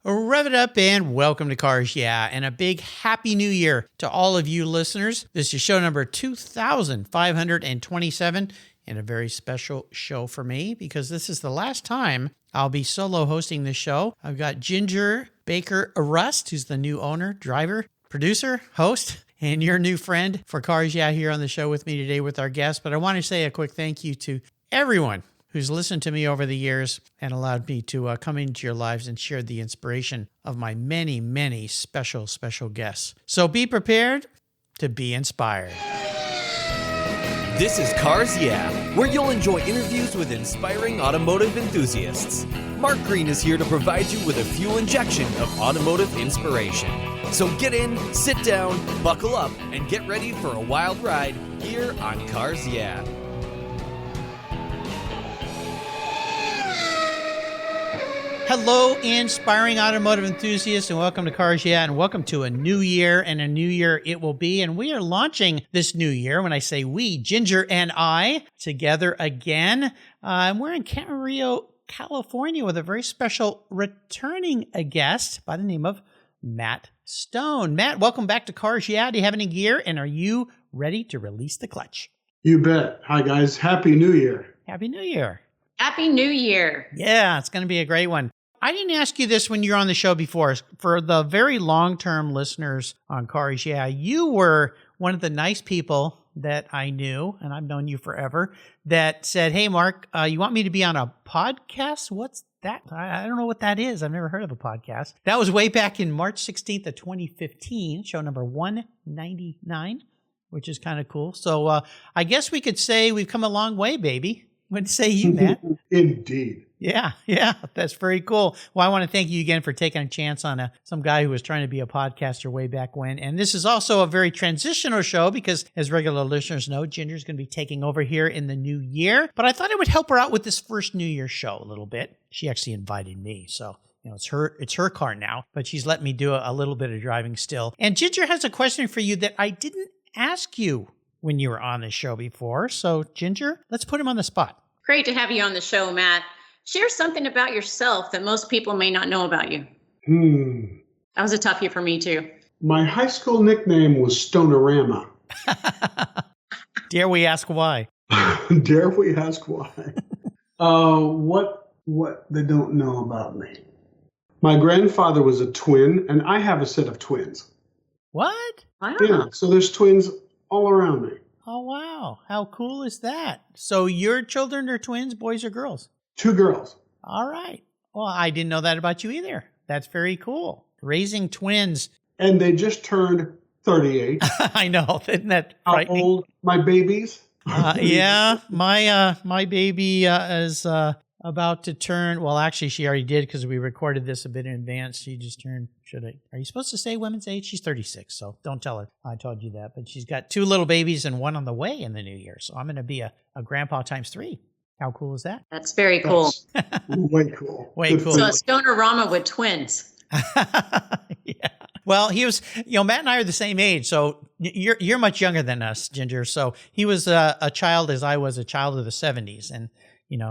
Rev it up and welcome to Cars Yeah, and a big happy new year to all of you listeners. This is show number 2527 and a very special show for me because this is the last time I'll be solo hosting the show. I've got Ginger Baker Rust, who's the new owner, driver, producer, host, and your new friend for Cars Yeah here on the show with me today with our guest. But I want to say a quick thank you to everyone who's listened to me over the years and allowed me to come into your lives and share the inspiration of my many, many special guests. So be prepared to be inspired. This is Cars Yeah, where you'll enjoy interviews with inspiring automotive enthusiasts. Mark Green is here to provide you with a fuel injection of automotive inspiration. So get in, sit down, buckle up, and get ready for a wild ride here on Cars Yeah. Hello, inspiring automotive enthusiasts, and welcome to Cars Yeah, and welcome to a new year, and a new year it will be. And we are launching this new year. When I say we, Ginger and I, together again. And we're in Camarillo, California, with a very special returning guest by the name of Matt Stone. Matt, welcome back to Cars Yeah. Do you have any gear, and are you ready to release the clutch? You bet. Hi, guys. Happy New Year. Happy New Year. Happy New Year. Yeah, it's going to be a great one. I didn't ask you this when you were on the show before. For the very long-term listeners on Cars Yeah, you were one of the nice people that I knew, and I've known you forever, that said, hey, Mark, you want me to be on a podcast? What's that? I don't know what that is. I've never heard of a podcast. That was way back in March 16th of 2015, show number 199, which is kind of cool. So I guess we could say we've come a long way, baby. What say you, Matt? Indeed. Yeah, that's very cool. Well, I want to thank you again for taking a chance on some guy who was trying to be a podcaster way back when. And this is also a very transitional show because, as regular listeners know, Ginger's going to be taking over here in the new year. But I thought I would help her out with this first New Year show a little bit. She actually invited me, so it's her car now. But she's let me do a little bit of driving still. And Ginger has a question for you that I didn't ask you when you were on the show before. So, Ginger, let's put him on the spot. Great to have you on the show, Matt. Share something about yourself that most people may not know about you. That was a toughie for me, too. My high school nickname was Stonerama. Dare we ask why? Dare we ask why? What they don't know about me. My grandfather was a twin, and I have a set of twins. What? Wow. Yeah, so there's twins all around me. Oh, wow. How cool is that? So your children are twins, boys or girls? 2 girls. All right. Well, I didn't know that about you either. That's very cool. Raising twins. And they just turned 38. I know. Isn't that frightening? How old? My babies? Yeah. My baby is about to turn. Well, actually, she already did because we recorded this a bit in advance. She just turned. Are you supposed to say women's age? She's 36, so don't tell her I told you that. But she's got 2 little babies and 1 on the way in the new year. So I'm going to be a grandpa times 3. How cool is that? That's very cool. Way cool. Way cool. So a Stonerama with twins. Yeah. Well, he was, Matt and I are the same age. So you're much younger than us, Ginger. So he was a child as I was a child of the 70s. And,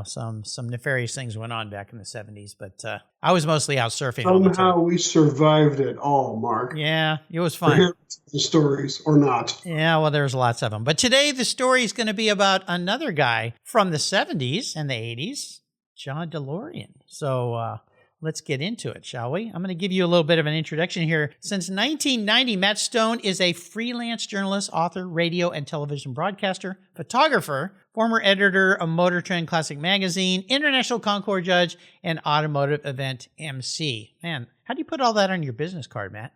some nefarious things went on back in the 70s. But I was mostly out surfing all the time. Somehow we survived it all, Mark. Yeah, it was fun. The stories or not. Yeah, well, there's lots of them. But today the story is going to be about another guy from the 70s and the 80s, Kat DeLorean. So let's get into it, shall we? I'm going to give you a little bit of an introduction here. Since 1990, Matt Stone is a freelance journalist, author, radio and television broadcaster, photographer, former editor of Motor Trend Classic Magazine, international Concours Judge, and automotive event Emcee. Man, how do you put all that on your business card, Matt?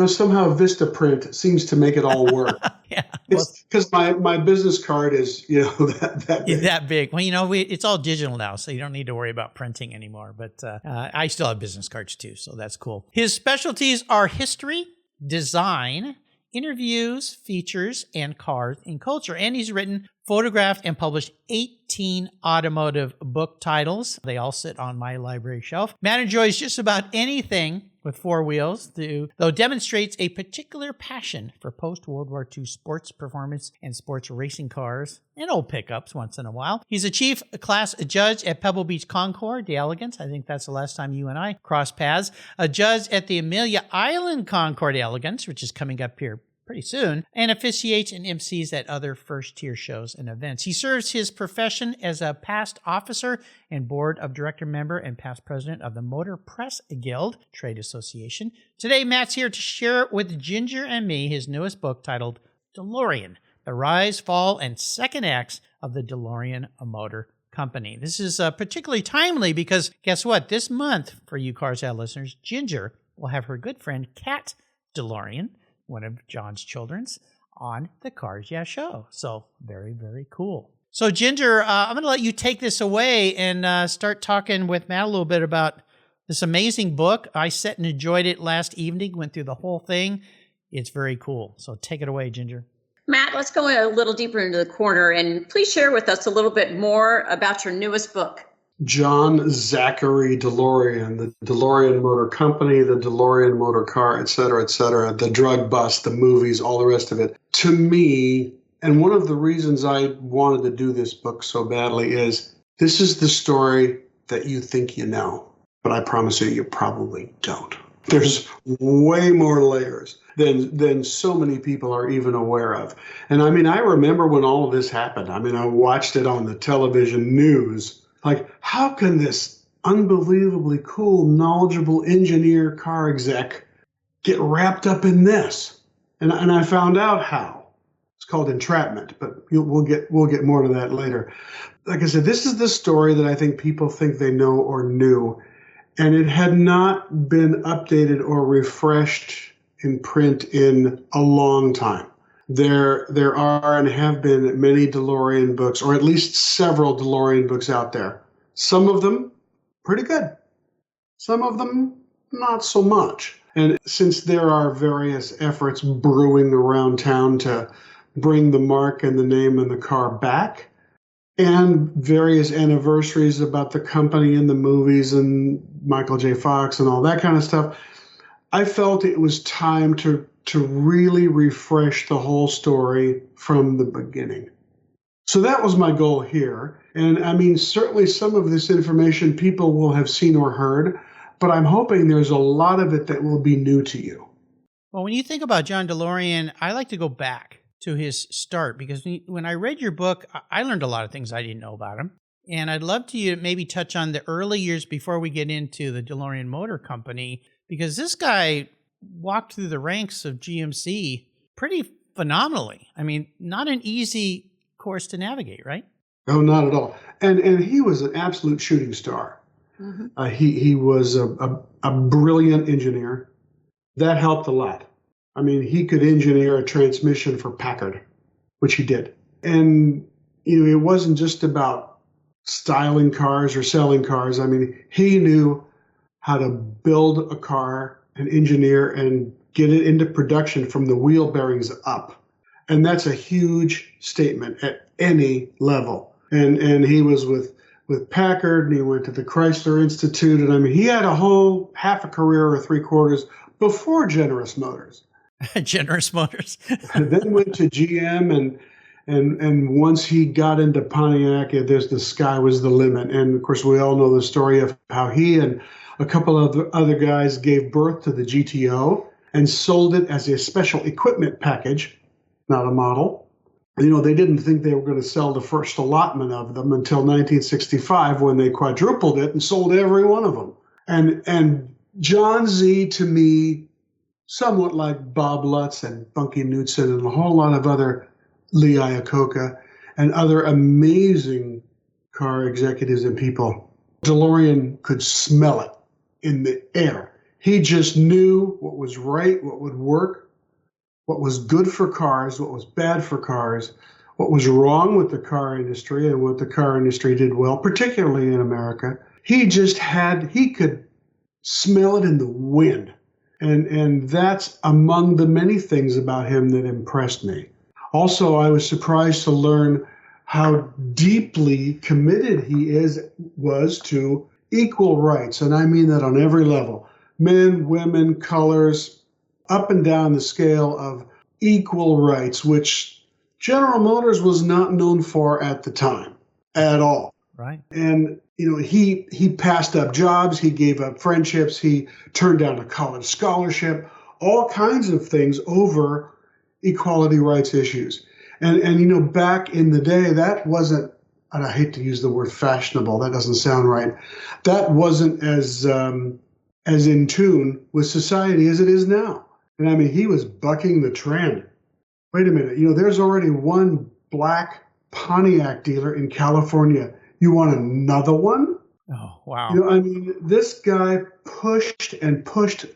Somehow Vistaprint seems to make it all work. Yeah. It's because my business card is, that big. That big. Well, it's all digital now, so you don't need to worry about printing anymore. But I still have business cards too, so that's cool. His specialties are history, design, interviews, features, and cars and culture. And he's written photographed and published 18 automotive book titles. They all sit on my library shelf. Matt enjoys just about anything with four wheels, though demonstrates a particular passion for post-World War II sports performance and sports racing cars and old pickups once in a while. He's a chief class judge at Pebble Beach Concours d'Elegance. I think that's the last time you and I crossed paths. A judge at the Amelia Island Concours d'Elegance, which is coming up here pretty soon, and officiates and emcees at other first-tier shows and events. He serves his profession as a past officer and board of director member and past president of the Motor Press Guild Trade Association. Today, Matt's here to share with Ginger and me his newest book titled DeLorean, The Rise, Fall, and Second Acts of the DeLorean Motor Company. This is particularly timely because guess what? This month, for you Cars Out listeners, Ginger will have her good friend Kat DeLorean, one of John's children's, on the Cars Yeah show. So very, very cool. So Ginger, I'm going to let you take this away and start talking with Matt a little bit about this amazing book. I sat and enjoyed it last evening, went through the whole thing. It's very cool. So take it away, Ginger. Matt, let's go a little deeper into the corner and please share with us a little bit more about your newest book. John Zachary DeLorean, the DeLorean Motor Company, the DeLorean Motor Car, et cetera, the drug bust, the movies, all the rest of it. To me, and one of the reasons I wanted to do this book so badly is this is the story that you think you know, but I promise you probably don't. There's way more layers than so many people are even aware of. And I mean, I remember when all of this happened. I mean, I watched it on the television news. Like, how can this unbelievably cool, knowledgeable engineer car exec get wrapped up in this? And I found out how. It's called entrapment, but we'll get more to that later. Like I said, this is the story that I think people think they know or knew, and it had not been updated or refreshed in print in a long time. There are and have been many DeLorean books, or at least several DeLorean books out there. Some of them pretty good. Some of them not so much. And since there are various efforts brewing around town to bring the mark and the name and the car back, and various anniversaries about the company and the movies and Michael J. Fox and all that kind of stuff, I felt it was time to really refresh the whole story from the beginning. So that was my goal here. And I mean, certainly some of this information people will have seen or heard, but I'm hoping there's a lot of it that will be new to you. Well, when you think about John DeLorean, I like to go back to his start because when I read your book, I learned a lot of things I didn't know about him. And I'd love to maybe touch on the early years before we get into the DeLorean Motor Company, because this guy walked through the ranks of GMC pretty phenomenally. I mean, not an easy course to navigate, right? Oh, not at all. And he was an absolute shooting star. Mm-hmm. He was a brilliant engineer. That helped a lot. I mean, he could engineer a transmission for Packard, which he did. And, you know, it wasn't just about styling cars or selling cars. I mean, he knew how to build a car and engineer and get it into production from the wheel bearings up. And that's a huge statement at any level. And he was with Packard, and he went to the Chrysler Institute. And I mean, he had a whole half a career or three quarters before Generous Motors. Generous Motors. Then went to GM, and once he got into Pontiac, the sky was the limit. And of course, we all know the story of how he and a couple of other guys gave birth to the GTO and sold it as a special equipment package, not a model. You know, they didn't think they were going to sell the first allotment of them until 1965 when they quadrupled it and sold every one of them. And John Z, to me, somewhat like Bob Lutz and Bunky Knudsen and a whole lot of other Lee Iacocca and other amazing car executives and people, DeLorean could smell it in the air. He just knew what was right, what would work, what was good for cars, what was bad for cars, what was wrong with the car industry and what the car industry did well, particularly in America. He could smell it in the wind. And that's among the many things about him that impressed me. Also, I was surprised to learn how deeply committed he was to equal rights. And I mean that on every level. Men, women, colors, up and down the scale of equal rights, which General Motors was not known for at the time at all. Right. And, he passed up jobs, he gave up friendships, he turned down a college scholarship, all kinds of things over equality rights issues. And back in the day, that wasn't, and I hate to use the word fashionable, that doesn't sound right. That wasn't as in tune with society as it is now. And I mean, he was bucking the trend. Wait a minute, there's already one black Pontiac dealer in California. You want another one? Oh, wow. This guy pushed and pushed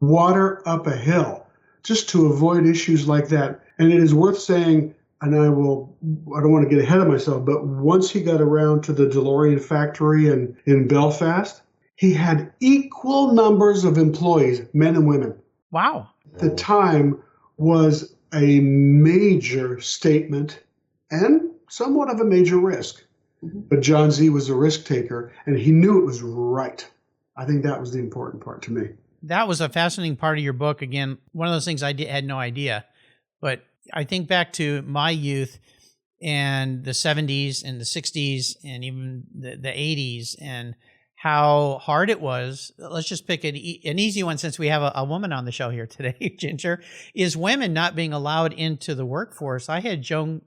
water up a hill just to avoid issues like that. And it is worth saying, and I don't want to get ahead of myself, but once he got around to the DeLorean factory in Belfast, he had equal numbers of employees, men and women. Wow. The time was a major statement and somewhat of a major risk. But John Z was a risk taker, and he knew it was right. I think that was the important part to me. That was a fascinating part of your book. Again, one of those things I had no idea. But I think back to my youth and the 70s and the 60s and even the 80s and how hard it was. Let's just pick an easy one since we have a woman on the show here today, Ginger, is women not being allowed into the workforce. I had Joan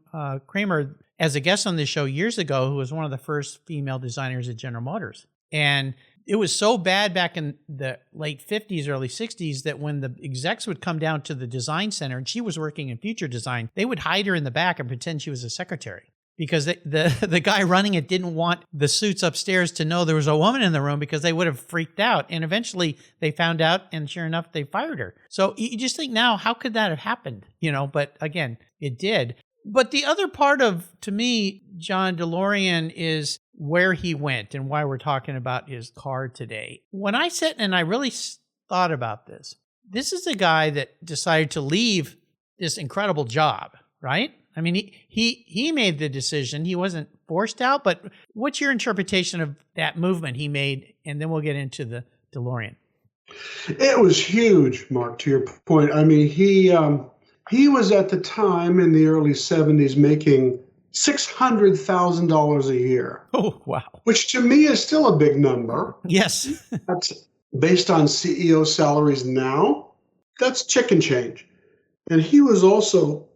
Kramer as a guest on this show years ago, who was one of the first female designers at General Motors. And it was so bad back in the late 50s, early 60s, that when the execs would come down to the design center and she was working in future design, they would hide her in the back and pretend she was a secretary. Because the guy running it didn't want the suits upstairs to know there was a woman in the room because they would have freaked out. And eventually they found out, and sure enough, they fired her. So you just think now, how could that have happened? But again, it did. But the other part of, to me, John DeLorean is where he went and why we're talking about his car today. When I sat and I really thought about this is a guy that decided to leave this incredible job, right? I mean, he made the decision. He wasn't forced out, but what's your interpretation of that movement he made? And then we'll get into the DeLorean. It was huge, Mark, to your point. I mean, he was at the time in the early 70s making $600,000 a year. Oh, wow. Which to me is still a big number. Yes. That's based on CEO salaries now. That's chicken change. And he was also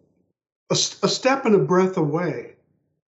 a step and a breath away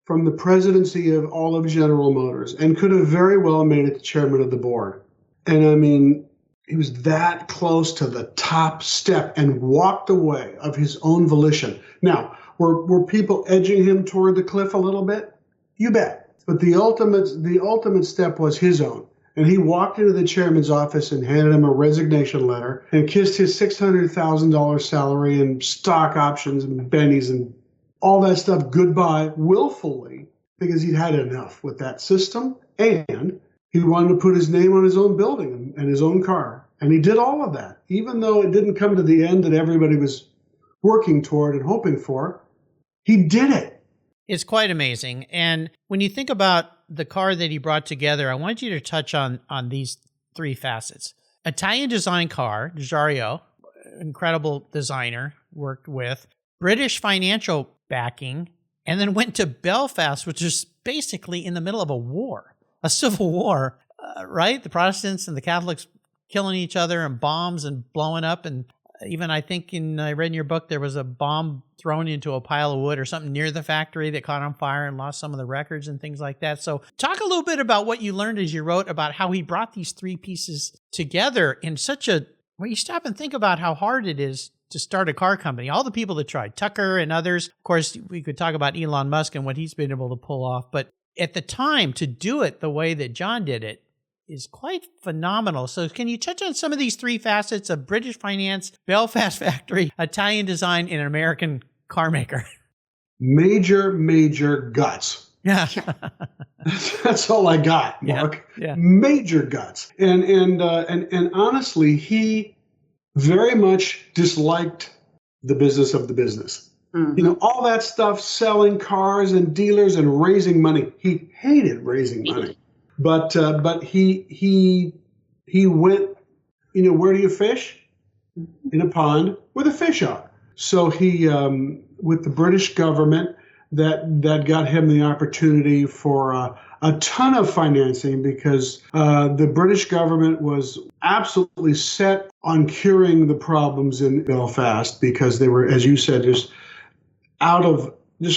from the presidency of all of General Motors and could have very well made it the chairman of the board. And I mean, he was that close to the top step and walked away of his own volition. Now, were people edging him toward the cliff a little bit? You bet. But the ultimate step was his own. And he walked into the chairman's office and handed him a resignation letter and kissed his $600,000 salary and stock options and bennies and all that stuff goodbye willfully because he'd had enough with that system. And he wanted to put his name on his own building and his own car. And he did all of that, even though it didn't come to the end that everybody was working toward and hoping for. He did it. It's quite amazing. And when you think about the car that he brought together, I want you to touch on these three facets. Italian design car, Giugiaro, incredible designer, worked with. British financial backing, and then went to Belfast, which is basically in the middle of a war, a civil war, right? The Protestants and the Catholics killing each other and bombs and blowing up. And even I think I read in your book, there was a bomb thrown into a pile of wood or something near the factory that caught on fire and lost some of the records and things like that. So talk a little bit about what you learned as you wrote about how he brought these three pieces together in such a, when you stop and think about how hard it is to start a car company. All the people that tried, Tucker and others. Of course, we could talk about Elon Musk and what he's been able to pull off. But at the time, to do it the way that John did it is quite phenomenal. So can you touch on some of these three facets of British finance, Belfast factory, Italian design, and an American car maker? Major guts. Yeah. That's all I got, Mark. Yeah. Major guts. And honestly, he very much disliked the business of the business. All that stuff, selling cars and dealers and raising money. He hated raising money, but he went. Where do you fish? In a pond where the fish are. So he, with the British government, that got him the opportunity for a ton of financing because the British government was absolutely set on curing the problems in Belfast because they were, as you said, just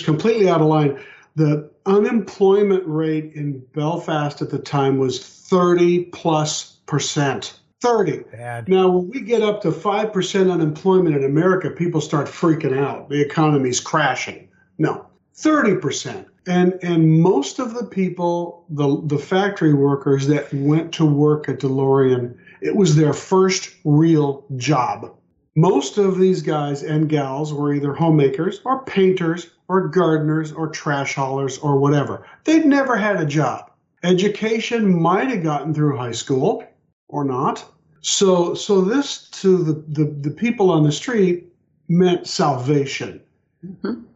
completely out of line. The unemployment rate in Belfast at the time was 30+%. 30. Bad. Now, when we get up to 5% unemployment in America, people start freaking out. The economy's crashing. No, 30%. And most of the people, the factory workers that went to work at DeLorean, it was their first real job. Most of these guys and gals were either homemakers or painters or gardeners or trash haulers or whatever. They'd never had a job. Education might have gotten through high school or not. So this to the people on the street meant salvation.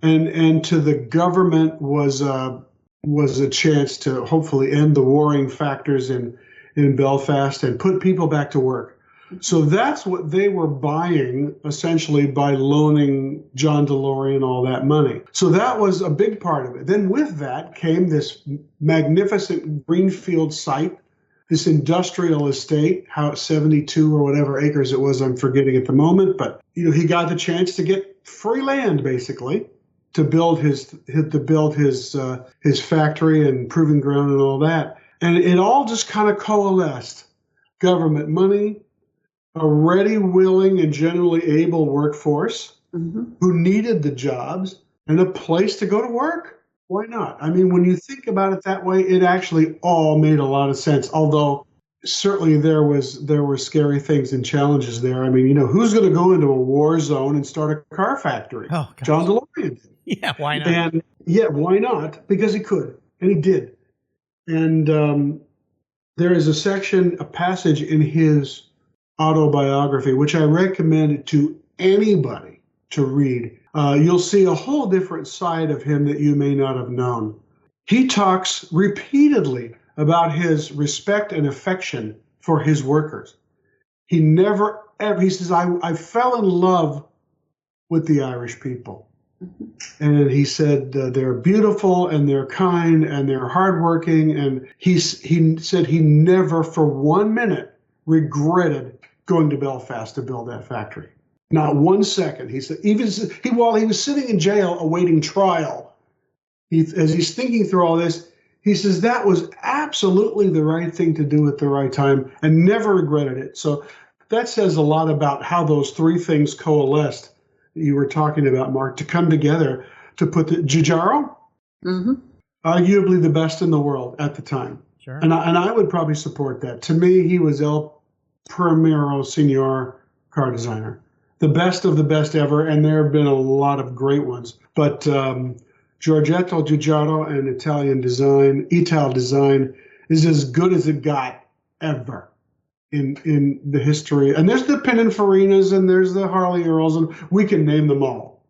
And to the government was a chance to hopefully end the warring factors in Belfast and put people back to work. So that's what they were buying essentially by loaning John DeLorean all that money. So that was a big part of it. Then with that came this magnificent greenfield site, this industrial estate, 72 or whatever acres it was, I'm forgetting at the moment. But he got the chance to get free land basically to build his factory and proving ground and all that. And it all just kind of coalesced. Government money, a ready, willing, and generally able workforce who needed the jobs, and a place to go to work. Why not? I mean, when you think about it that way, it actually all made a lot of sense. Although certainly there were scary things and challenges there. I mean, who's going to go into a war zone and start a car factory? Oh, gosh. John DeLorean. Yeah, why not? And why not? Because he could, and he did. And there is a passage in his autobiography, which I recommend to anybody to read. You'll see a whole different side of him that you may not have known. He talks repeatedly about his respect and affection for his workers. He never ever, he says, I fell in love with the Irish people. And he said they're beautiful and they're kind and they're hardworking. And he said he never for 1 minute regretted going to Belfast to build that factory. Not 1 second. He said, while he was sitting in jail awaiting trial, as he's thinking through all this, he says that was absolutely the right thing to do at the right time and never regretted it. So that says a lot about how those three things coalesced that you were talking about, Mark, to come together to put the Giugiaro, arguably the best in the world at the time. Sure. And I would probably support that. To me, he was El Primero Signor car designer. The best of the best ever, and there have been a lot of great ones. But Giorgetto Giugiaro and Ital design is as good as it got ever in the history. And there's the Pininfarinas and there's the Harley Earls, and we can name them all.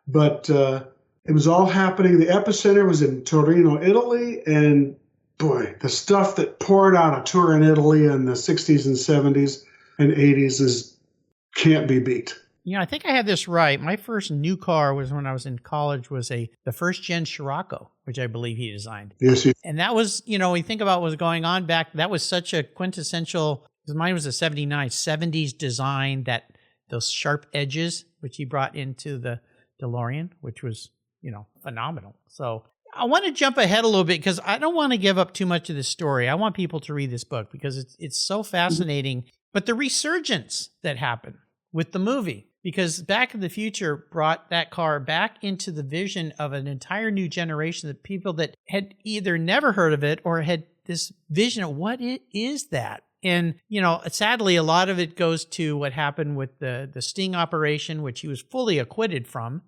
But it was all happening. The epicenter was in Torino, Italy, and boy, the stuff that poured out of Turin, Italy in the 60s and 70s and 80s can't be beat. I think I had this right. My first new car was when I was in college, was the first gen Scirocco, which I believe he designed. Yes. And that was, when you think about what was going on back, that was such a quintessential, because mine was a 70s design, that those sharp edges, which he brought into the DeLorean, which was, phenomenal. So I want to jump ahead a little bit because I don't want to give up too much of this story. I want people to read this book because it's so fascinating. But the resurgence that happened with the movie, because Back to the Future brought that car back into the vision of an entire new generation of people that had either never heard of it or had this vision of what it is that. And, sadly, a lot of it goes to what happened with the sting operation, which he was fully acquitted from.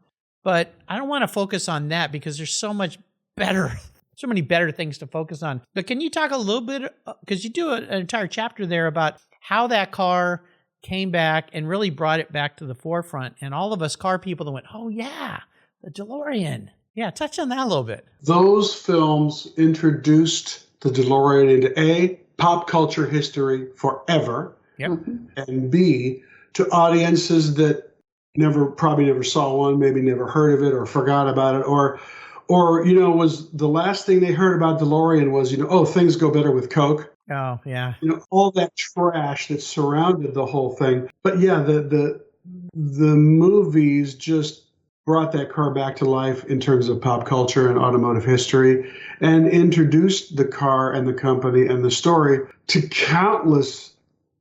But I don't want to focus on that because there's so many better things to focus on. But can you talk a little bit, because you do an entire chapter there about how that car came back and really brought it back to the forefront. And all of us car people that went, oh yeah, The DeLorean. Yeah, touch on that a little bit. Those films introduced the DeLorean into A, pop culture history forever, Yep. and B, to audiences that probably never saw one, maybe never heard of it or forgot about it, or was the last thing they heard about DeLorean was, oh, things go better with Coke. Oh, yeah. All that trash that surrounded the whole thing. But yeah, the movies just brought that car back to life in terms of pop culture and automotive history, and introduced the car and the company and the story to countless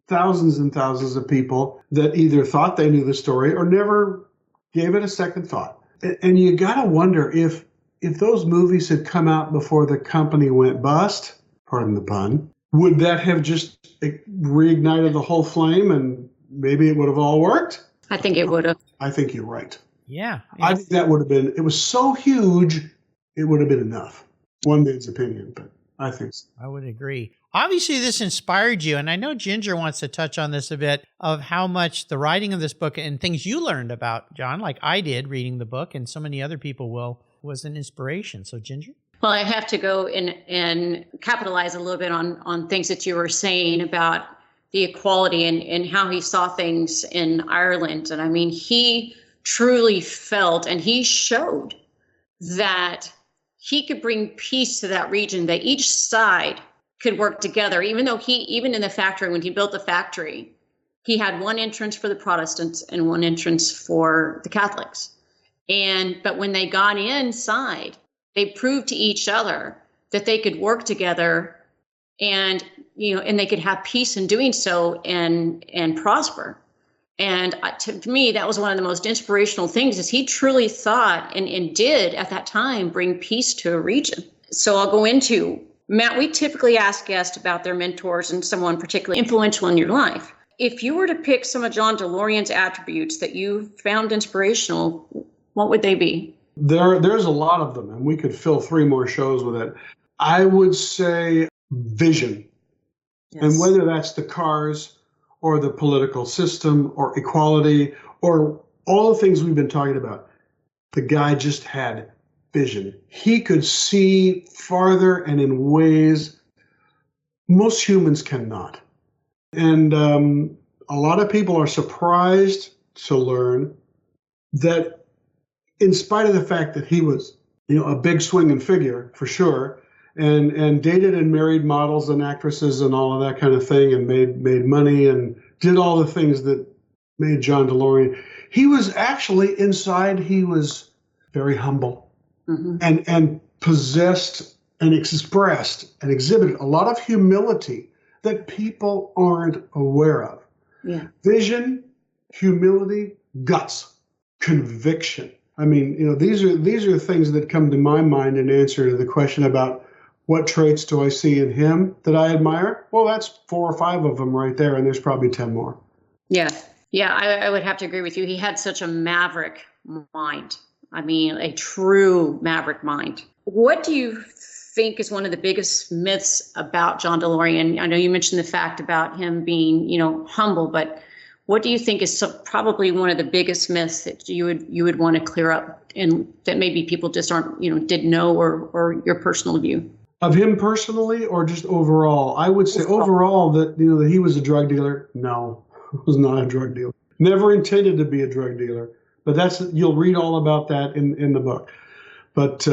thousands and thousands of people that either thought they knew the story or never gave it a second thought. And you got to wonder if those movies had come out before the company went bust, pardon the pun, would that have just reignited the whole flame and maybe it would have all worked? I think it would have. I think you're right. Yeah. I think that would have been, it was so huge, it would have been enough. One man's opinion, but I think so. I would agree. Obviously, this inspired you, and I know Ginger wants to touch on this a bit, of how much the writing of this book and things you learned about, John, like I did reading the book, and so many other people will, was an inspiration. So, Ginger? Well, I have to go and capitalize a little bit on things that you were saying about the equality and how he saw things in Ireland. And I mean, he truly felt, and he showed, that he could bring peace to that region, that each side could work together, even though even in the factory, when he built the factory, he had one entrance for the Protestants and one entrance for the Catholics. But when they got inside, they proved to each other that they could work together and they could have peace in doing so and prosper. And to me, that was one of the most inspirational things, is he truly thought and did at that time bring peace to a region. So I'll go into, Matt, we typically ask guests about their mentors and someone particularly influential in your life. If you were to pick some of John DeLorean's attributes that you found inspirational, what would they be? There's a lot of them, and we could fill 3 more shows with it. I would say vision. Yes. And whether that's the cars or the political system or equality or all the things we've been talking about, the guy just had vision. He could see farther and in ways most humans cannot. And a lot of people are surprised to learn that in spite of the fact that he was, a big swinging figure for sure, and dated and married models and actresses and all of that kind of thing, and made money and did all the things that made John DeLorean, he was actually inside, he was very humble. Mm-hmm. and possessed and expressed and exhibited a lot of humility that people aren't aware of. Yeah. Vision, humility, guts, conviction. I mean, these are things that come to my mind in answer to the question about what traits do I see in him that I admire? Well, that's 4 or 5 of them right there, and there's probably 10 more. Yeah, I would have to agree with you. He had such a maverick mind. I mean, a true maverick mind. What do you think is one of the biggest myths about John DeLorean? I know you mentioned the fact about him being, humble, but what do you think is probably one of the biggest myths that you would want to clear up, and that maybe people just aren't, didn't know, or your personal view? Of him personally, or just overall? I would say overall that, that he was a drug dealer. No, he was not a drug dealer. Never intended to be a drug dealer. But you'll read all about that in the book. But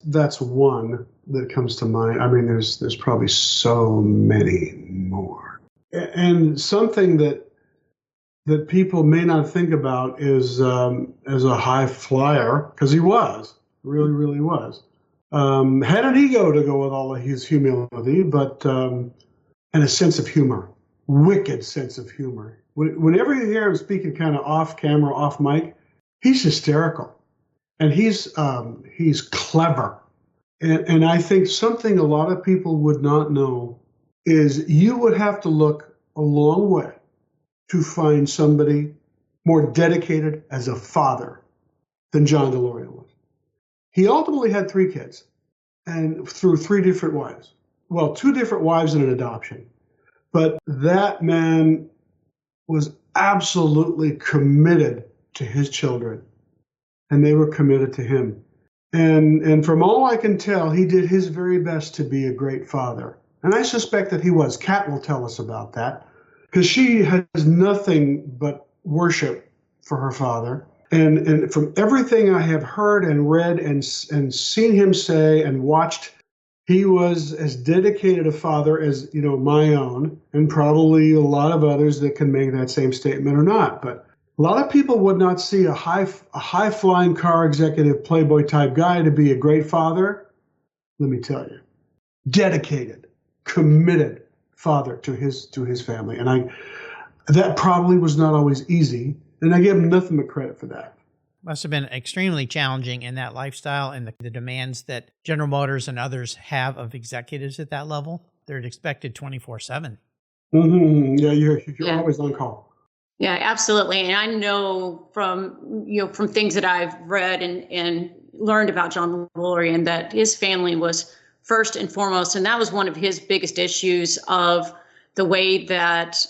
that's one that comes to mind. I mean, there's probably so many more. And something that people may not think about is as a high flyer, because he was, really, really was. Had an ego to go with all of his humility, but and a sense of humor, wicked sense of humor. Whenever you hear him speaking kind of off camera, off mic, he's hysterical, and he's clever. And I think something a lot of people would not know is you would have to look a long way to find somebody more dedicated as a father than John DeLorean was. He ultimately had 3 kids, and through 3 different wives. Well, 2 different wives and an adoption. But that man was absolutely committed to his children. and they were committed to him. And from all I can tell, he did his very best to be a great father. And I suspect that he was. Kat will tell us about that, because she has nothing but worship for her father. And from everything I have heard and read and seen him say and watched, he was as dedicated a father as, my own, and probably a lot of others that can make that same statement or not. But a lot of people would not see a high-flying car executive playboy type guy to be a great father. Let me tell you, dedicated, committed father to his family. And that probably was not always easy, and I give him nothing but credit for that. Must have been extremely challenging in that lifestyle and the demands that General Motors and others have of executives at that level. They're expected 24/7. Mm-hmm. Yeah, you're always on call. Yeah, absolutely. And I know from things that I've read and learned about John DeLorean that his family was first and foremost, and that was one of his biggest issues of the way that,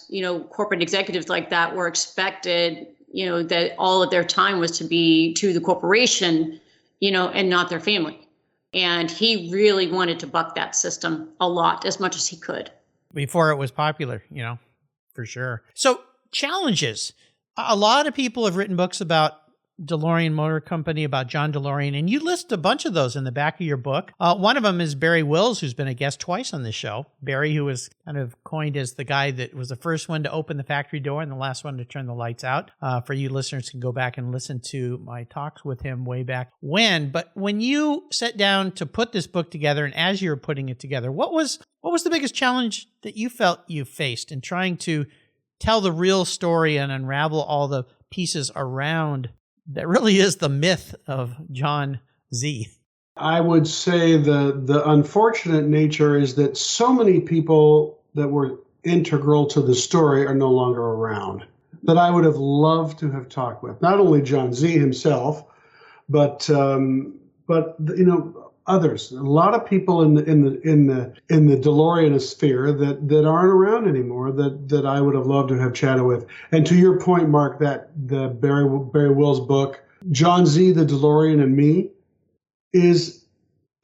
corporate executives like that were expected, that all of their time was to be to the corporation, and not their family. And he really wanted to buck that system a lot, as much as he could. Before it was popular, for sure. So challenges. A lot of people have written books about DeLorean Motor Company, about John DeLorean, and you list a bunch of those in the back of your book. One of them is Barry Wills, who's been a guest twice on this show. Barry, who was kind of coined as the guy that was the first one to open the factory door and the last one to turn the lights out. For you listeners can go back and listen to my talks with him way back when. But when you sat down to put this book together, and as you were putting it together, what was the biggest challenge that you felt you faced in trying to tell the real story and unravel all the pieces around that really is the myth of John Z? I would say the unfortunate nature is that so many people that were integral to the story are no longer around, that I would have loved to have talked with. Not only John Z himself, but others. A lot of people in the DeLorean sphere that aren't around anymore that I would have loved to have chatted with. And to your point, Mark, that the Barry Wills book, John Z, the DeLorean and Me, is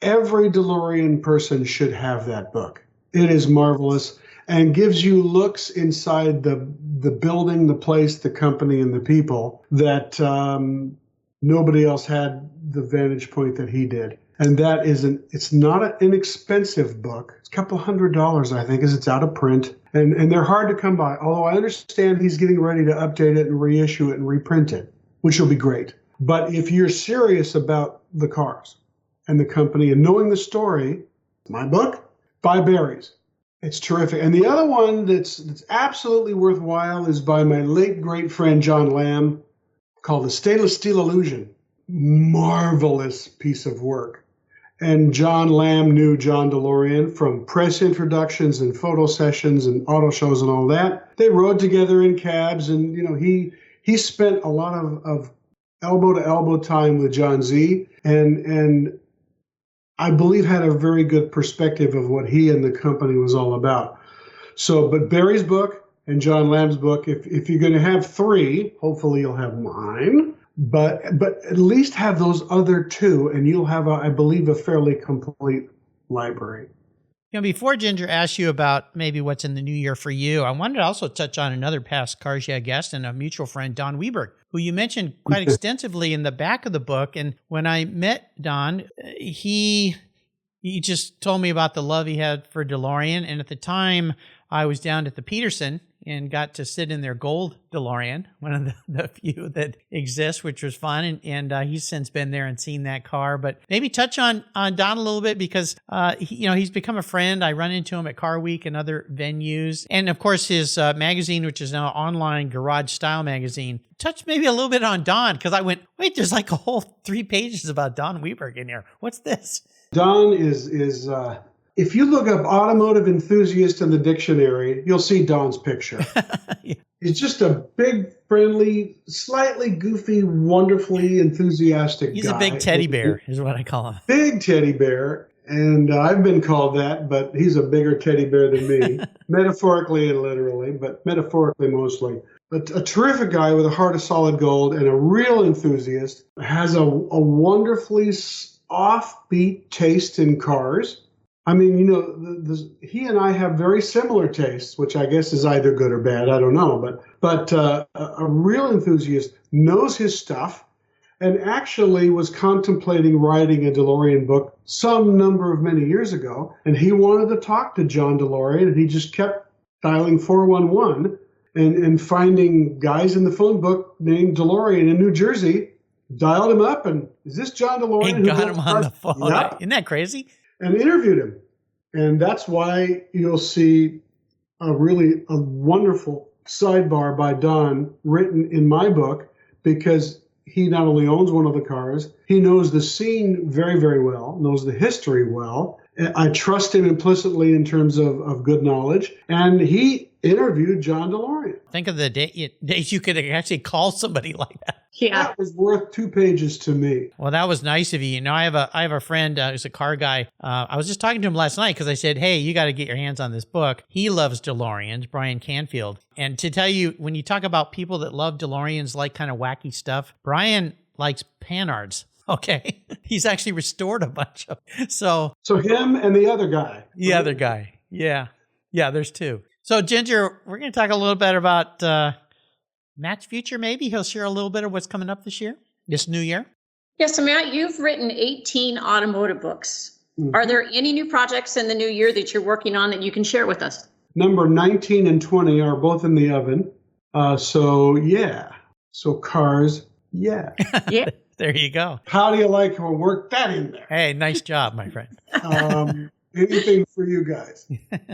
every DeLorean person should have that book. It is marvelous and gives you looks inside the building, the place, the company, and the people that nobody else had the vantage point that he did. And that it's not an inexpensive book. It's a couple $100, I think, as it's out of print. And they're hard to come by. Although I understand he's getting ready to update it and reissue it and reprint it, which will be great. But if you're serious about the cars and the company and knowing the story, my book, by Barry's. It's terrific. And the other one that's absolutely worthwhile is by my late great friend John Lamb, called The Stainless Steel Illusion. Marvelous piece of work. And John Lamb knew John DeLorean from press introductions and photo sessions and auto shows and all that. They rode together in cabs, and he spent a lot of elbow to elbow time with John Z, and I believe had a very good perspective of what he and the company was all about. So, but Barry's book and John Lamb's book, if you're going to have three, hopefully you'll have mine. But at least have those other two, and you'll have, I believe, a fairly complete library. Before Ginger asked you about maybe what's in the new year for you, I wanted to also touch on another past Cars Yeah guest and a mutual friend, Don Weberg, who you mentioned quite extensively in the back of the book. And when I met Don, he just told me about the love he had for DeLorean. And at the time, I was down at the Peterson and got to sit in their gold DeLorean, one of the few that exists, which was fun. And he's since been there and seen that car. But maybe touch on Don a little bit, because he's become a friend. I run into him at Car Week and other venues. And of course, his magazine, which is now online, Garage Style Magazine. Touch maybe a little bit on Don, because I went, wait, there's like a whole 3 pages about Don Weberg in here. What's this? Don is if you look up automotive enthusiast in the dictionary, you'll see Don's picture. Yeah. He's just a big, friendly, slightly goofy, wonderfully enthusiastic guy. He's a big teddy bear, is what I call him. Big teddy bear. And I've been called that, but he's a bigger teddy bear than me, metaphorically and literally, but metaphorically mostly. But a terrific guy with a heart of solid gold and a real enthusiast, has a wonderfully offbeat taste in cars. I mean, he and I have very similar tastes, which I guess is either good or bad. I don't know. But a real enthusiast, knows his stuff, and actually was contemplating writing a DeLorean book some number of many years ago. And he wanted to talk to John DeLorean, and he just kept dialing 411 and finding guys in the phone book named DeLorean in New Jersey, dialed him up, and is this John DeLorean? And got him on the phone. Yep. Isn't that crazy? And interviewed him. And that's why you'll see a wonderful sidebar by Don written in my book, because he not only owns one of the cars, he knows the scene very, very well, knows the history well. I trust him implicitly in terms of good knowledge. And he interviewed John DeLorean. Think of the days you could actually call somebody like that. Yeah. That was worth 2 pages to me. Well, that was nice of you. I have a friend who's a car guy. I was just talking to him last night because I said, hey, you got to get your hands on this book. He loves DeLoreans, Brian Canfield. And to tell you, when you talk about people that love DeLoreans, like kind of wacky stuff, Brian likes Panhards. Okay. He's actually restored a bunch of. So him and the other guy. The other guy. Yeah. Yeah, there's two. So Ginger, we're going to talk a little bit about Matt's future, maybe. He'll share a little bit of what's coming up this new year. Yes, so Matt, you've written 18 automotive books. Mm-hmm. Are there any new projects in the new year that you're working on that you can share with us? Number 19 and 20 are both in the oven. So cars, yeah. Yeah. There you go. How do you like to work that in there? Hey, nice job, my friend. Anything for you guys.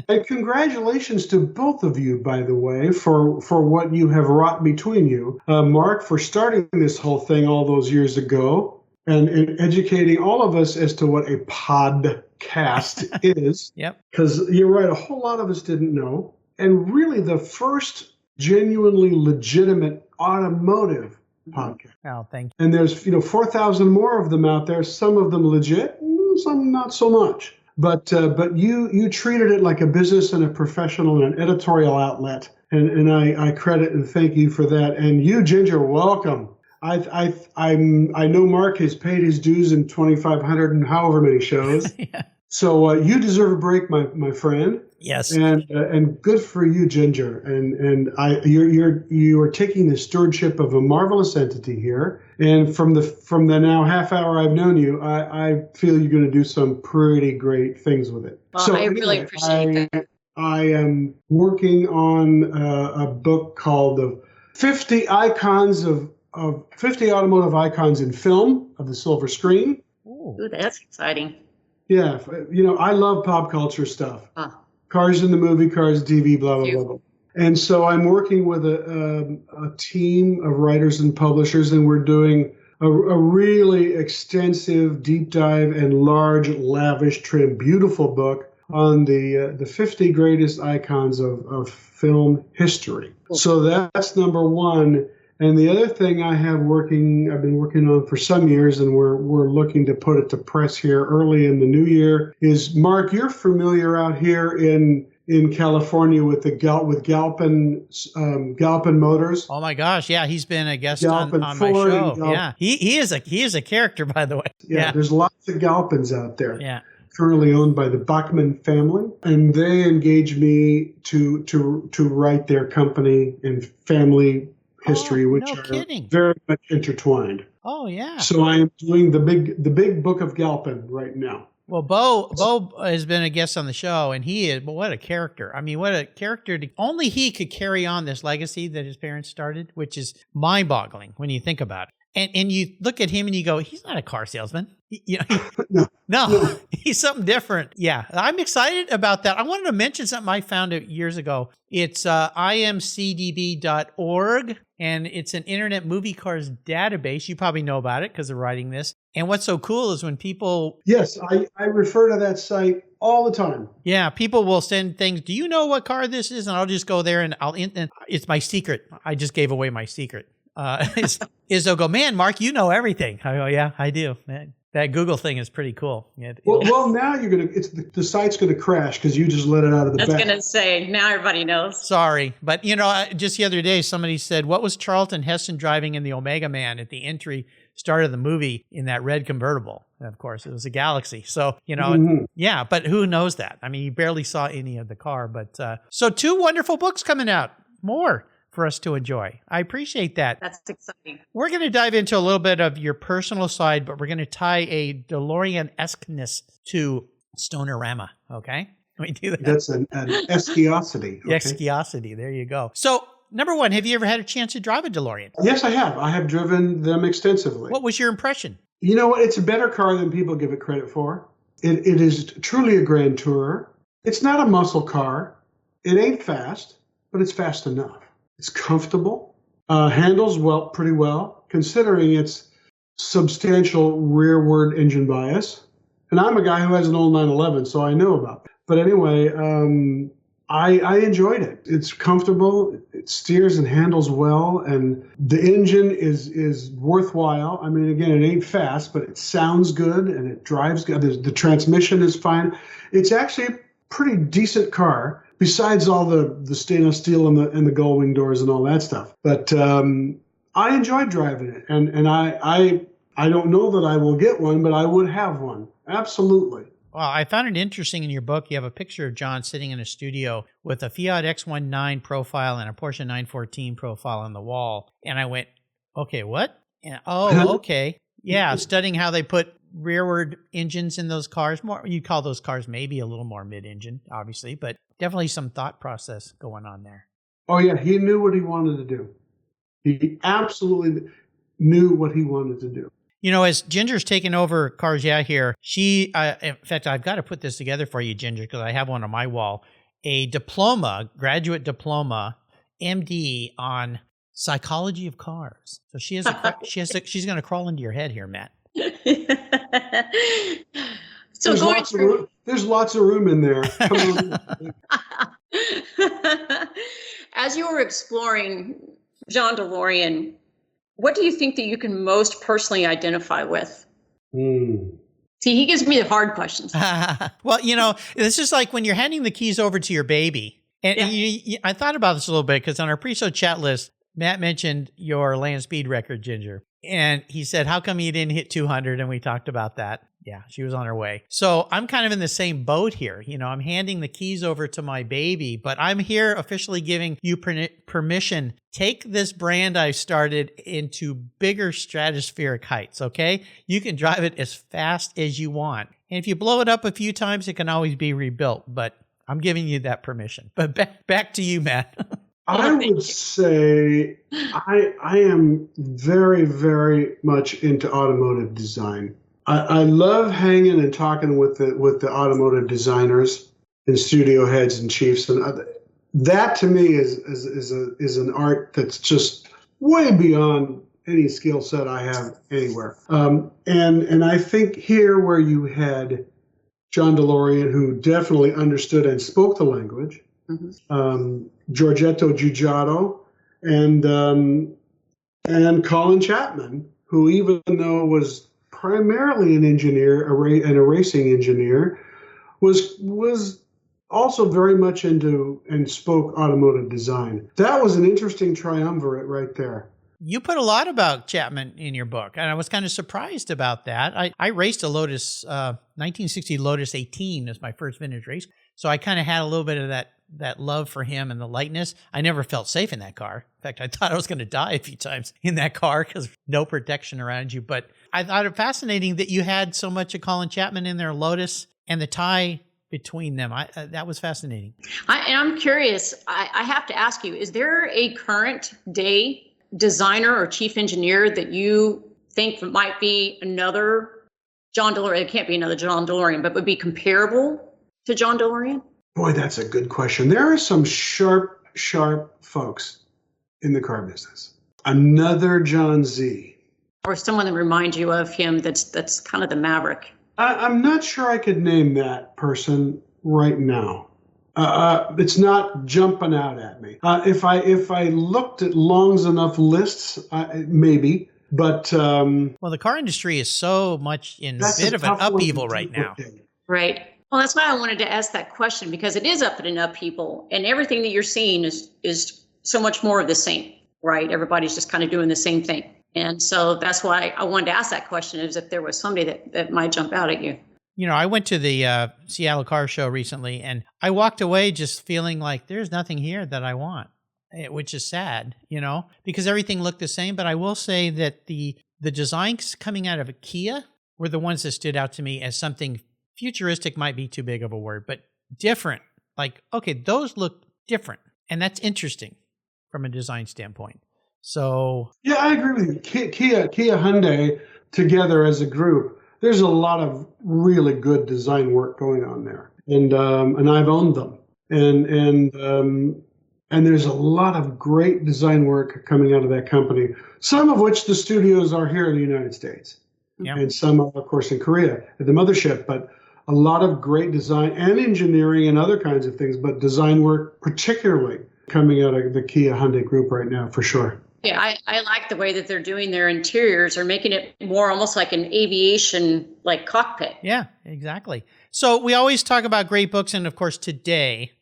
And congratulations to both of you, by the way, for what you have wrought between you. Mark, for starting this whole thing all those years ago and educating all of us as to what a podcast is. Yep. Because you're right, a whole lot of us didn't know. And really the first genuinely legitimate automotive podcast. Oh, thank you. And there's 4,000 more of them out there, some of them legit, some not so much. But you treated it like a business and a professional and an editorial outlet, and I credit and thank you for that. And you, Ginger, welcome. I know Mark has paid his dues in 2,500 and however many shows. Yeah. So you deserve a break, my friend. Yes. And good for you, Ginger. And you are taking the stewardship of a marvelous entity here. And from the now half hour I've known you, I feel you're going to do some pretty great things with it. Well, I really appreciate that. I am working on a book called the 50 icons of 50 automotive icons in film of the silver screen. Ooh, that's exciting. Yeah, I love pop culture stuff. Huh. Cars in the movie, cars, TV, blah, blah, blah, blah. And so I'm working with a team of writers and publishers, and we're doing a really extensive, deep dive and large, lavish, trim, beautiful book on the 50 greatest icons of film history. Cool. So that's number one. And the other thing I've been working on for some years, and we're looking to put it to press here early in the new year, is, Mark, you're familiar out here in California with Galpin Motors. Oh my gosh, yeah, he's been a guest Galpin on my Ford show. Yeah, he is a character, by the way. Yeah, there's lots of Galpins out there. Yeah. Currently owned by the Bachman family, and they engaged me to write their company and family history, which are very much intertwined. Oh yeah. So I am doing the big book of Galpin right now. Well, Bo has been a guest on the show, and but what a character. I mean, what a character. Only he could carry on this legacy that his parents started, which is mind-boggling when you think about it. And you look at him and you go, he's not a car salesman. No, he's something different. Yeah, I'm excited about that. I wanted to mention something I found years ago. It's imcdb.org, and it's an Internet Movie Cars database. You probably know about it because of writing this. And what's so cool is when people... Yes, I refer to that site all the time. Yeah, people will send things. Do you know what car this is? And I'll just go there and it's my secret. I just gave away my secret. They'll go, man, Mark, you know everything. I go, yeah, I do, man. That Google thing is pretty cool. Well, now the site's gonna crash because you just let it out of the bag. I was gonna say, now everybody knows. Sorry, but just the other day, somebody said, "What was Charlton Heston driving in the Omega Man at the entry start of the movie in that red convertible?" And of course, it was a Galaxy. So yeah, but who knows that? I mean, you barely saw any of the car. But so 2 wonderful books coming out, more for us to enjoy. I appreciate that. That's exciting. We're going to dive into a little bit of your personal side, but we're going to tie a DeLorean-esqueness to Stonerama. Okay? Let me do that. That's an esquiosity. Okay? Esquiosity. There you go. So, number one, have you ever had a chance to drive a DeLorean? Yes, I have. I have driven them extensively. What was your impression? You know what? It's a better car than people give it credit for. It is truly a grand tourer. It's not a muscle car. It ain't fast, but it's fast enough. It's comfortable, handles pretty well, considering its substantial rearward engine bias. And I'm a guy who has an old 911, so I know about it. But anyway, I enjoyed it. It's comfortable, it steers and handles well, and the engine is worthwhile. I mean, again, it ain't fast, but it sounds good and it drives good. The transmission is fine. It's actually a pretty decent car. Besides all the stainless steel and the gull wing doors and all that stuff. But I enjoyed driving it. And I don't know that I will get one, but I would have one. Absolutely. Well, I found it interesting in your book. You have a picture of John sitting in a studio with a Fiat X19 profile and a Porsche 914 profile on the wall. And I went, okay, what? And, okay. Yeah, studying how they put rearward engines in those cars. More, you call those cars maybe a little more mid-engine, obviously, but definitely some thought process going on there. Oh, yeah. He knew what he wanted to do. He absolutely knew what he wanted to do. You know, as Ginger's taken over Cars Yeah here, she, in fact, I've got to put this together for you, Ginger, because I have one on my wall, a graduate diploma, MD on psychology of cars. So she's going to crawl into your head here, Matt. So there's lots of room in there. Come on. As you were exploring John DeLorean, what do you think that you can most personally identify with? See, he gives me the hard questions. Well, this is like when you're handing the keys over to your baby. And I thought about this a little bit because on our pre-show chat list, Matt mentioned your land speed record, Ginger. And he said, how come you didn't hit 200? And we talked about that. Yeah, she was on her way. So I'm kind of in the same boat here. I'm handing the keys over to my baby, but I'm here officially giving you permission. Take this brand I've started into bigger stratospheric heights, okay? You can drive it as fast as you want. And if you blow it up a few times, it can always be rebuilt, but I'm giving you that permission. But back to you, Matt. I would say I am very, very much into automotive design. I love hanging and talking with the automotive designers and studio heads and chiefs, and that to me is an art that's just way beyond any skill set I have anywhere. And I think here where you had John DeLorean, who definitely understood and spoke the language, Giorgetto Giugiaro, and Colin Chapman, who even though was primarily an engineer and a racing engineer, was also very much into and spoke automotive design. That was an interesting triumvirate right there. You put a lot about Chapman in your book, and I was kind of surprised about that. I raced a Lotus, 1960 Lotus 18 as my first vintage race, so I kind of had a little bit of that love for him and the lightness. I never felt safe in that car. In fact, I thought I was going to die a few times in that car because no protection around you. But I thought it fascinating that you had so much of Colin Chapman in their Lotus and the tie between them. That was fascinating. I'm curious. I have to ask you, is there a current day designer or chief engineer that you think might be another John DeLorean? It can't be another John DeLorean, but would be comparable to John DeLorean? Boy, that's a good question. There are some sharp folks in the car business. Another John Z. Or someone that reminds you of him that's kind of the maverick. I'm not sure I could name that person right now. It's not jumping out at me. If I looked at long enough lists, maybe. But well, the car industry is so much in a bit of an upheaval right now. Right. Well, that's why I wanted to ask that question, because it is up in an upheaval, and everything that you're seeing is so much more of the same, right? Everybody's just kind of doing the same thing. And so that's why I wanted to ask that question, is if there was somebody that might jump out at you. You know, I went to the Seattle Car Show recently, and I walked away just feeling like there's nothing here that I want, which is sad, you know, because everything looked the same. But I will say that the designs coming out of Kia were the ones that stood out to me as something futuristic, might be too big of a word, but different. Like, okay, those look different, and that's interesting from a design standpoint. So yeah, I agree with you. Kia Hyundai together as a group, there's a lot of really good design work going on there, and I've owned them, and there's a lot of great design work coming out of that company. Some of which the studios are here in the United States, and some are, of course, in Korea at the mothership. But a lot of great design and engineering and other kinds of things, but design work particularly coming out of the Kia Hyundai group right now, for sure. Yeah, I like the way that they're doing their interiors, or making it more almost like an aviation like cockpit. Yeah, exactly. So we always talk about great books, and of course today,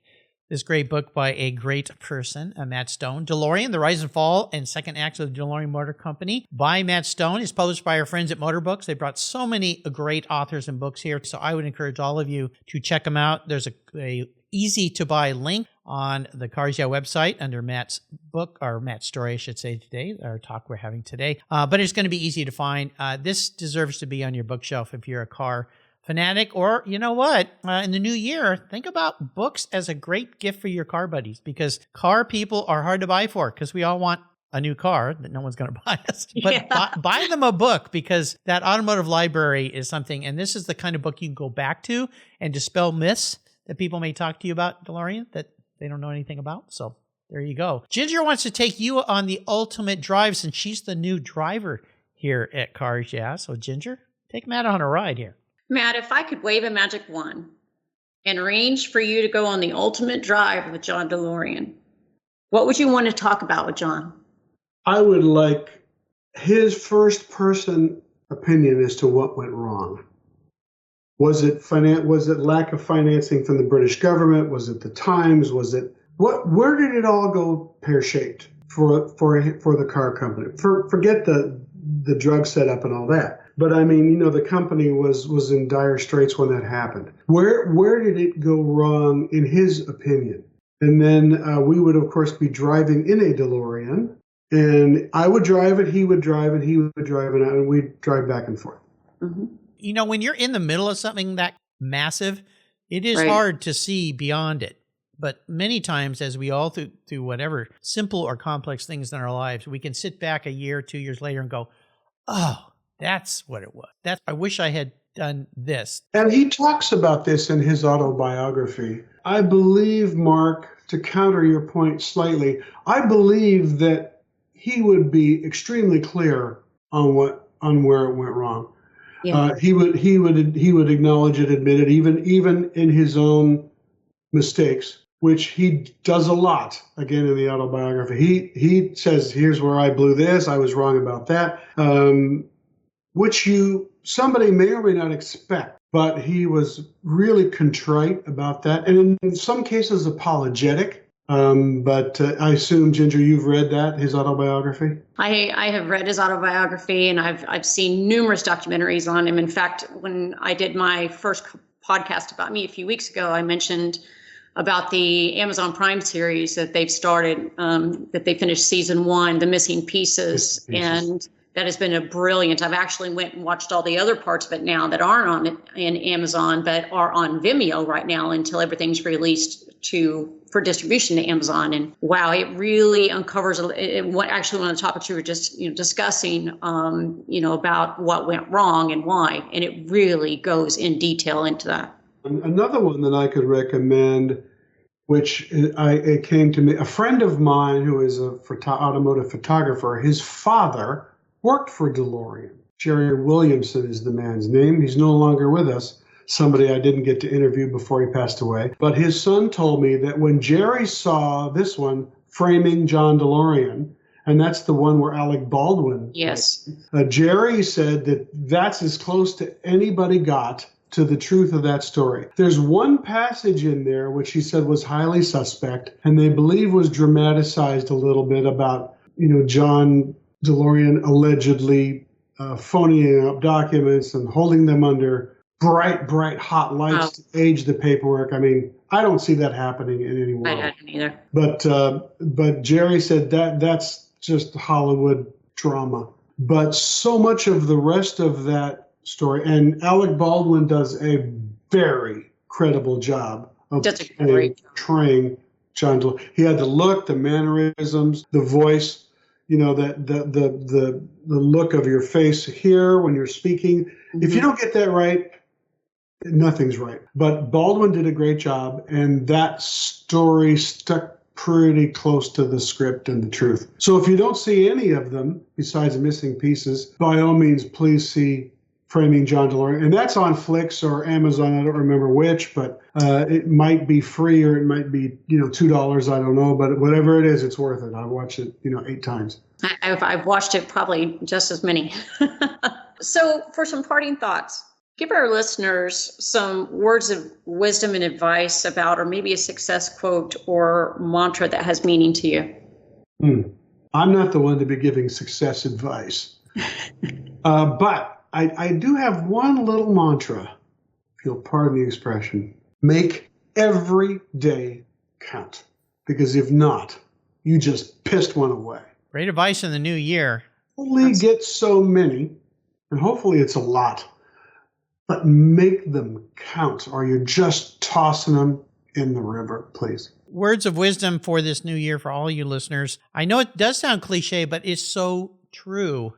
this great book by a great person, Matt Stone, DeLorean, The Rise and Fall and Second Acts of the DeLorean Motor Company by Matt Stone. Is published by our friends at Motor Books. They brought so many great authors and books here, so I would encourage all of you to check them out. There's a easy to buy link on the Cars Yeah website under Matt's book, or Matt's story, I should say, today, our talk we're having today. But it's going to be easy to find. This deserves to be on your bookshelf if you're a car fanatic, or you know what, in the new year, think about books as a great gift for your car buddies, because car people are hard to buy for, because we all want a new car that no one's going to buy us. But buy them a book, because that automotive library is something, and this is the kind of book you can go back to and dispel myths that people may talk to you about DeLorean that they don't know anything about. So there you go. Ginger wants to take you on the ultimate drive, since she's the new driver here at Cars Yeah. So Ginger, take Matt on a ride here. Matt, if I could wave a magic wand and arrange for you to go on the ultimate drive with John DeLorean, what would you want to talk about with John? I would like his first person opinion as to what went wrong. Was it lack of financing from the British government? Was it the times? Was it where did it all go pear-shaped for the car company? Forget the drug setup and all that. But I mean, you know, the company was in dire straits when that happened. Where did it go wrong in his opinion? And then we would, of course, be driving in a DeLorean, and I would drive it, he would drive it, he would drive it, and we'd drive back and forth. Mm-hmm. You know, when you're in the middle of something that massive, it is hard to see beyond it. But many times, as we all through whatever simple or complex things in our lives, we can sit back a year, 2 years later and go, oh, that's what it was. I wish I had done this. And he talks about this in his autobiography. I believe, Mark, to counter your point slightly, I believe that he would be extremely clear on where it went wrong. Yeah. He would acknowledge it, admit it, even in his own mistakes, which he does a lot. Again, in the autobiography, he says, "Here's where I blew this. I was wrong about that," which somebody may or may not expect. But he was really contrite about that, and in some cases apologetic. But I assume, Ginger, you've read his autobiography? I have read his autobiography, and I've seen numerous documentaries on him. In fact, when I did my first podcast about me a few weeks ago, I mentioned about the Amazon Prime series that they've started, that they finished season 1, The Missing Pieces. And that has been a brilliant. I've actually went and watched all the other parts of it now that aren't on it in Amazon, but are on Vimeo right now until everything's released for distribution to Amazon. And wow, it really uncovers actually one of the topics we were just discussing, about what went wrong and why, and it really goes in detail into that. Another one that I could recommend, which it came to me, a friend of mine who is a automotive photographer, his father worked for DeLorean. Jerry Williamson is the man's name. He's no longer with us. Somebody I didn't get to interview before he passed away. But his son told me that when Jerry saw this one, Framing John DeLorean, and that's the one where Alec Baldwin. Yes. Jerry said that that's as close to anybody got to the truth of that story. There's one passage in there which he said was highly suspect, and they believe was dramatized a little bit about, John DeLorean allegedly phoning up documents and holding them under bright hot lights to age the paperwork. I mean, I don't see that happening in any world. I don't either. But Jerry said that's just Hollywood drama. But so much of the rest of that story, and Alec Baldwin does a very credible job of portraying John DeLorean. He had the look, the mannerisms, the voice, the look of your face here when you're speaking. Mm-hmm. If you don't get that right, nothing's right. But Baldwin did a great job, and that story stuck pretty close to the script and the truth. So if you don't see any of them, besides missing pieces, by all means, please see Framing John DeLorean. And that's on Flix or Amazon. I don't remember which, but it might be free or it might be, $2. I don't know. But whatever it is, it's worth it. I've watched it, 8 times. I've watched it probably just as many. So for some parting thoughts, give our listeners some words of wisdom and advice about, or maybe a success quote or mantra that has meaning to you. I'm not the one to be giving success advice. But I do have one little mantra, if you'll pardon the expression. Make every day count. Because if not, you just pissed one away. Great advice in the new year. Only get so many, and hopefully it's a lot, but make them count, or you're just tossing them in the river, please. Words of wisdom for this new year for all you listeners. I know it does sound cliche, but it's so true.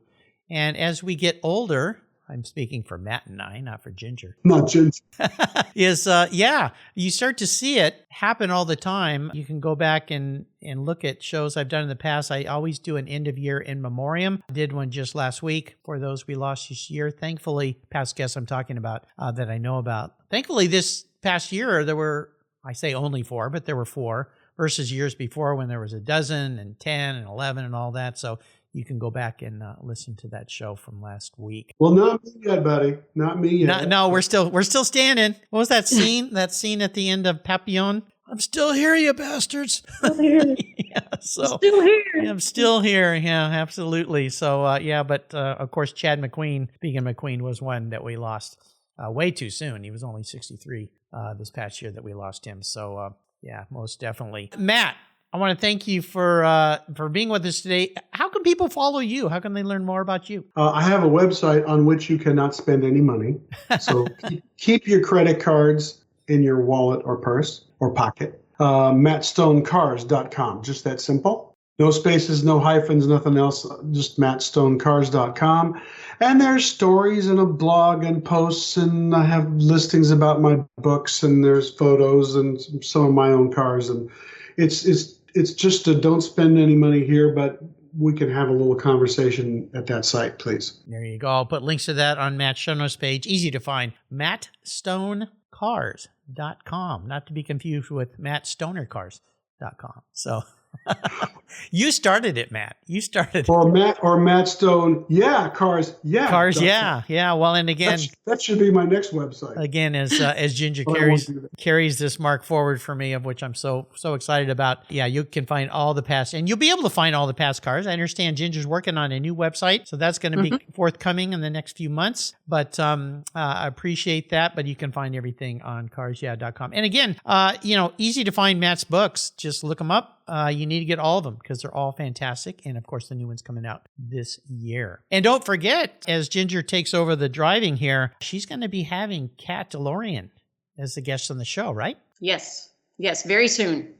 And as we get older, I'm speaking for Matt and I, not for Ginger. Not Ginger. You start to see it happen all the time. You can go back and look at shows I've done in the past. I always do an end of year in memoriam. I did one just last week for those we lost this year. Thankfully, past guests I'm talking about that I know about. Thankfully, this past year, there were, I say only 4, but there were 4 versus years before when there was a dozen and 10 and 11 and all that. So you can go back and listen to that show from last week. Well, not me yet, buddy. Not me yet. No, we're still standing. What was that scene? That scene at the end of Papillon? I'm still here, you bastards. Still here. Still here. I'm still here. Yeah, absolutely. So, but of course, Chad McQueen, speaking of McQueen, was one that we lost way too soon. He was only 63 this past year that we lost him. So, most definitely. Matt, I want to thank you for being with us today. How can people follow you? How can they learn more about you? I have a website on which you cannot spend any money. So keep your credit cards in your wallet or purse or pocket. mattstonecars.com. Just that simple. No spaces, no hyphens, nothing else. Just mattstonecars.com. And there's stories and a blog and posts, and I have listings about my books, and there's photos and some of my own cars. And it's just a don't spend any money here, but we can have a little conversation at that site, please. There you go. I'll put links to that on Matt's show notes page. Easy to find. mattstonecars.com. Not to be confused with mattstonercars.com. So you started it, Matt. You started it. Or Matt Stone. Yeah, cars. Yeah. Cars. Yeah. Yeah. Well, and again, that should be my next website. Again, as Ginger carries this mark forward for me, of which I'm so excited about. Yeah, you can find all the past, and you'll be able to find all the past cars. I understand Ginger's working on a new website, so that's going to be forthcoming in the next few months. But I appreciate that. But you can find everything on carsyeah.com. And again, easy to find Matt's books. Just look them up. You need to get all of them because they're all fantastic. And of course, the new one's coming out this year. And don't forget, as Ginger takes over the driving here, she's going to be having Kat DeLorean as the guest on the show, right? Yes, very soon.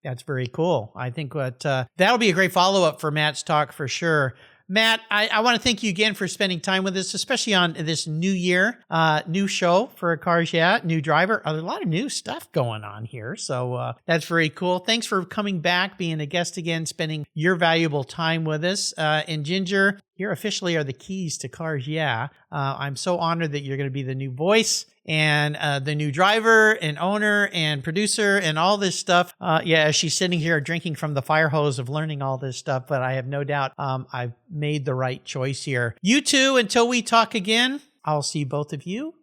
That's very cool. I think that'll be a great follow-up for Matt's talk for sure. Matt, I want to thank you again for spending time with us, especially on this new year, new show for Cars Yeah, new driver. A lot of new stuff going on here. So that's very cool. Thanks for coming back, being a guest again, spending your valuable time with us. And Ginger, here officially are the keys to Cars Yeah. I'm so honored that you're going to be the new voice and the new driver and owner and producer and all this stuff. She's sitting here drinking from the fire hose of learning all this stuff, but I have no doubt I've made the right choice here. You two, until we talk again, I'll see both of you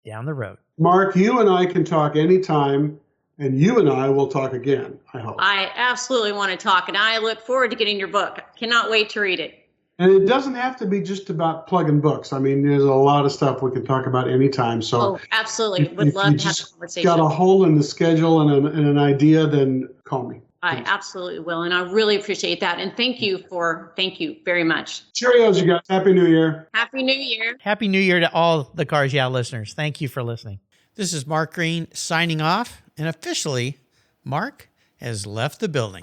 down the road. Mark, you and I can talk anytime, and you and I will talk again, I hope. I absolutely want to talk, and I look forward to getting your book. Cannot wait to read it. And it doesn't have to be just about plugging books. I mean, there's a lot of stuff we can talk about anytime. So, absolutely. Would love to have a conversation. Got a hole in the schedule and an idea, then call me. I absolutely will. And I really appreciate that. And thank you very much. Cheerios, you guys. Happy New Year. Happy New Year. Happy New Year to all the Cars Yeah listeners. Thank you for listening. This is Mark Green signing off. And officially, Mark has left the building.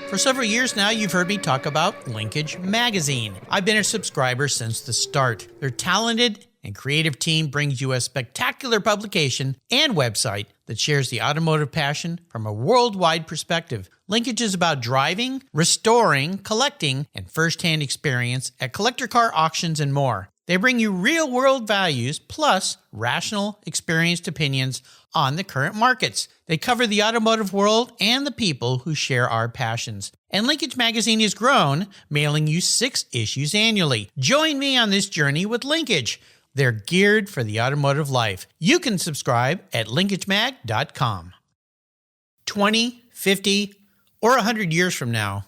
For several years now, you've heard me talk about Linkage Magazine. I've been a subscriber since the start. Their talented and creative team brings you a spectacular publication and website that shares the automotive passion from a worldwide perspective. Linkage is about driving, restoring, collecting, and first-hand experience at collector car auctions and more. They bring you real-world values plus rational, experienced opinions on the current markets. They cover the automotive world and the people who share our passions. And Linkage Magazine has grown, mailing you 6 issues annually. Join me on this journey with Linkage. They're geared for the automotive life. You can subscribe at linkagemag.com. 20, 50, or 100 years from now,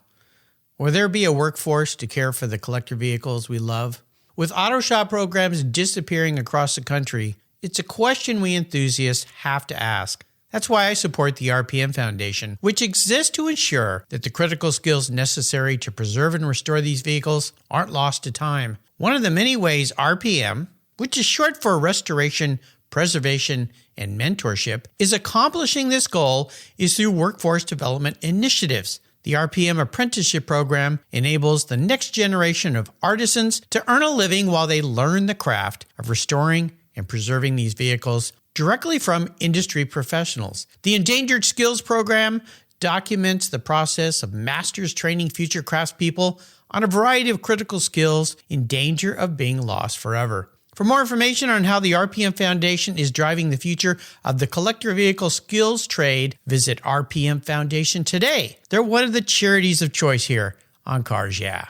will there be a workforce to care for the collector vehicles we love? With auto shop programs disappearing across the country, it's a question we enthusiasts have to ask. That's why I support the RPM Foundation, which exists to ensure that the critical skills necessary to preserve and restore these vehicles aren't lost to time. One of the many ways RPM, which is short for Restoration, Preservation, and Mentorship, is accomplishing this goal is through workforce development initiatives. The RPM apprenticeship program enables the next generation of artisans to earn a living while they learn the craft of restoring and preserving these vehicles directly from industry professionals. The Endangered Skills Program documents the process of masters training future craftspeople on a variety of critical skills in danger of being lost forever. For more information on how the RPM Foundation is driving the future of the collector vehicle skills trade, visit RPM Foundation today. They're one of the charities of choice here on Cars Yeah.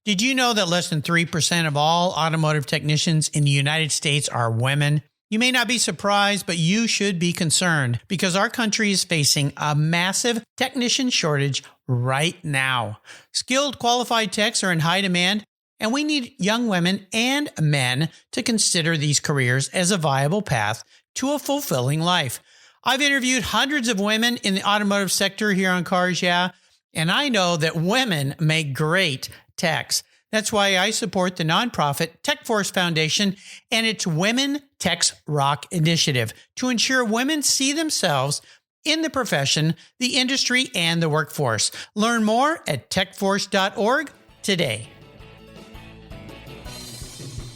Did you know that less than 3% of all automotive technicians in the United States are women? You may not be surprised, but you should be concerned because our country is facing a massive technician shortage right now. Skilled, qualified techs are in high demand, and we need young women and men to consider these careers as a viable path to a fulfilling life. I've interviewed hundreds of women in the automotive sector here on Cars Yeah, and I know that women make great techs. That's why I support the nonprofit Tech Force Foundation and its Women Techs Rock initiative to ensure women see themselves in the profession, the industry, and the workforce. Learn more at techforce.org today.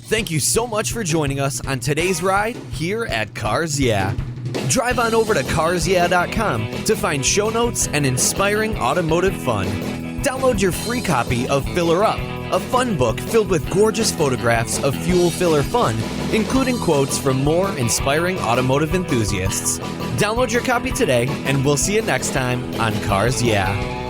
Thank you so much for joining us on today's ride here at Cars Yeah. Drive on over to carsyeah.com to find show notes and inspiring automotive fun. Download your free copy of Filler Up, a fun book filled with gorgeous photographs of fuel filler fun, including quotes from more inspiring automotive enthusiasts. Download your copy today, and we'll see you next time on Cars Yeah.